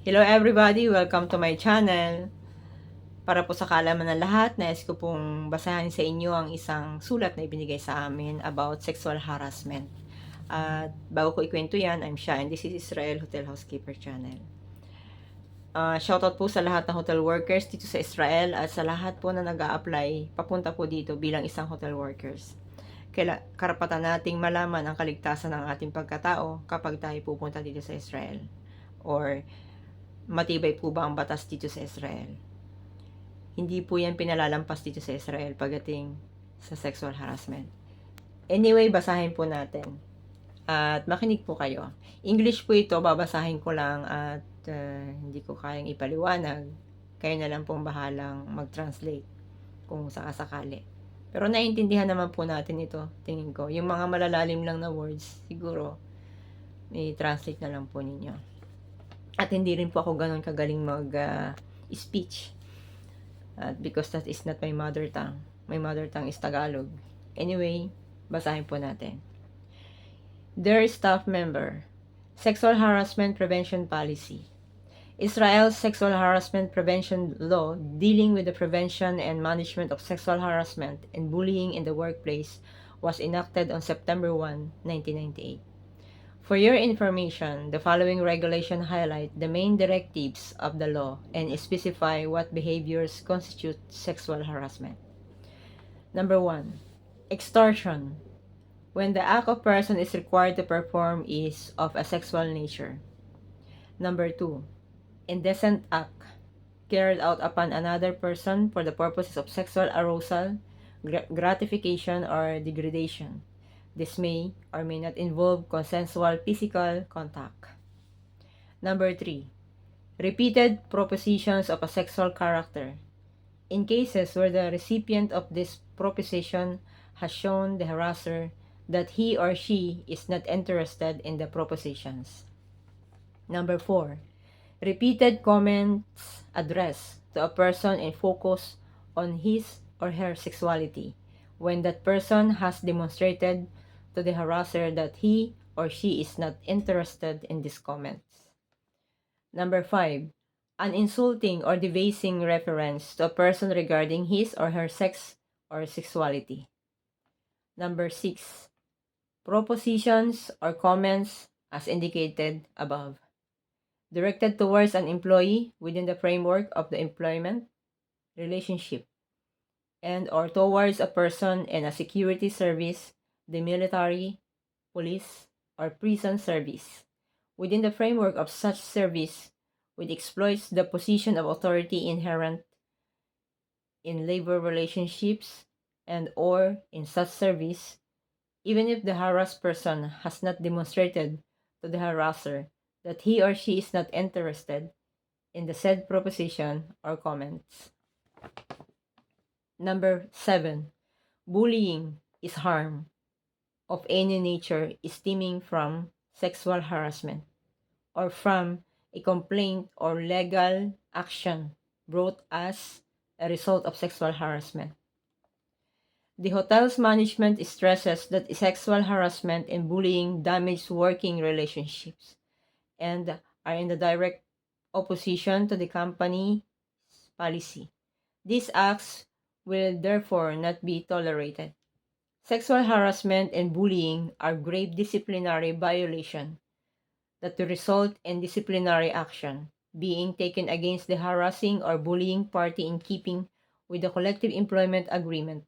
Hello everybody! Welcome to my channel. Para po sa kaalaman ng lahat, nais ko pong basahin sa inyo ang isang sulat na ibinigay sa amin about sexual harassment. At bago ko ikwento yan, I'm Sha and this is Israel Hotel Housekeeper channel. Shoutout po sa lahat ng hotel workers dito sa Israel at sa lahat po na nag-a-apply papunta po dito bilang isang hotel workers. Karapatan nating malaman ang kaligtasan ng ating pagkatao kapag tayo pupunta dito sa Israel. Or matibay po ba ang batas dito sa Israel? Hindi po yan pinalalampas dito sa Israel pagdating sa sexual harassment. Anyway, basahin po natin. At makinig po kayo. English po ito, babasahin ko lang at hindi ko kayang ipaliwanag. Kayo na lang pong bahalang mag-translate kung sakasakali. Pero naiintindihan naman po natin ito, tingin ko. Yung mga malalalim lang na words, siguro, i-translate na lang po ninyo. At hindi rin po ako ganun kagaling mag-speech. Because that is not my mother tongue. My mother tongue is Tagalog. Anyway, basahin po natin. Dear staff member, Sexual Harassment Prevention Policy. Israel's Sexual Harassment Prevention Law dealing with the prevention and management of sexual harassment and bullying in the workplace was enacted on September 1, 1998. For your information, the following regulation highlight the main directives of the law and specify what behaviors constitute sexual harassment. Number 1. Extortion. When the act of person is required to perform is of a sexual nature. Number 2. Indecent act carried out upon another person for the purposes of sexual arousal, gratification, or degradation. This may or may not involve consensual physical contact. Number 3. Repeated propositions of a sexual character. In cases where the recipient of this proposition has shown the harasser that he or she is not interested in the propositions. Number 4. Repeated comments addressed to a person and focus on his or her sexuality when that person has demonstrated to the harasser that he or she is not interested in these comments. Number 5. An insulting or debasing reference to a person regarding his or her sex or sexuality. Number 6. Propositions or comments as indicated above, directed towards an employee within the framework of the employment relationship and or towards a person in a security service, the military, police, or prison service within the framework of such service, which exploits the position of authority inherent in labor relationships and or in such service, even if the harassed person has not demonstrated to the harasser that he or she is not interested in the said proposition or comments. Number 7. Bullying is harm of any nature stemming from sexual harassment or from a complaint or legal action brought as a result of sexual harassment. The hotel's management stresses that sexual harassment and bullying damage working relationships and are in the direct opposition to the company's policy. These acts will therefore not be tolerated. Sexual harassment and bullying are grave disciplinary violations that will result in disciplinary action being taken against the harassing or bullying party in keeping with the collective employment agreement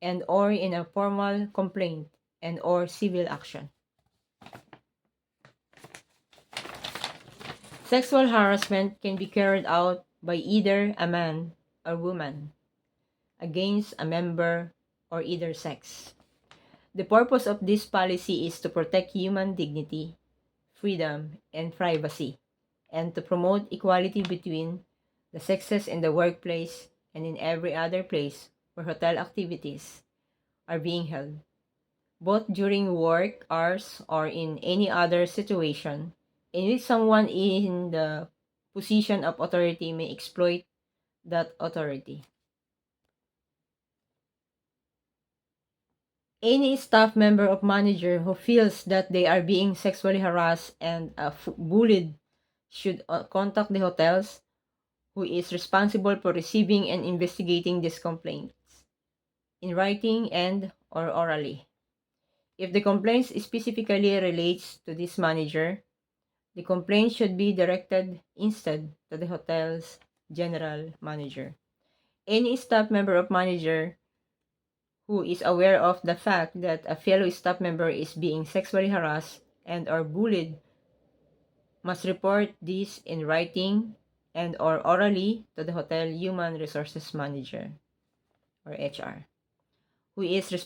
and or in a formal complaint and or civil action. Sexual harassment can be carried out by either a man or woman against a member or either sex. The purpose of this policy is to protect human dignity, freedom, and privacy, and to promote equality between the sexes in the workplace and in every other place where hotel activities are being held, both during work hours or in any other situation in which someone in the position of authority may exploit that authority. Any staff member or manager who feels that they are being sexually harassed and bullied should contact the hotels who is responsible for receiving and investigating these complaints in writing and or orally. If the complaint specifically relates to this manager, the complaint should be directed instead to the hotel's general manager. Any staff member of manager who is aware of the fact that a fellow staff member is being sexually harassed and or bullied must report this in writing and or orally to the hotel human resources manager or HR, who is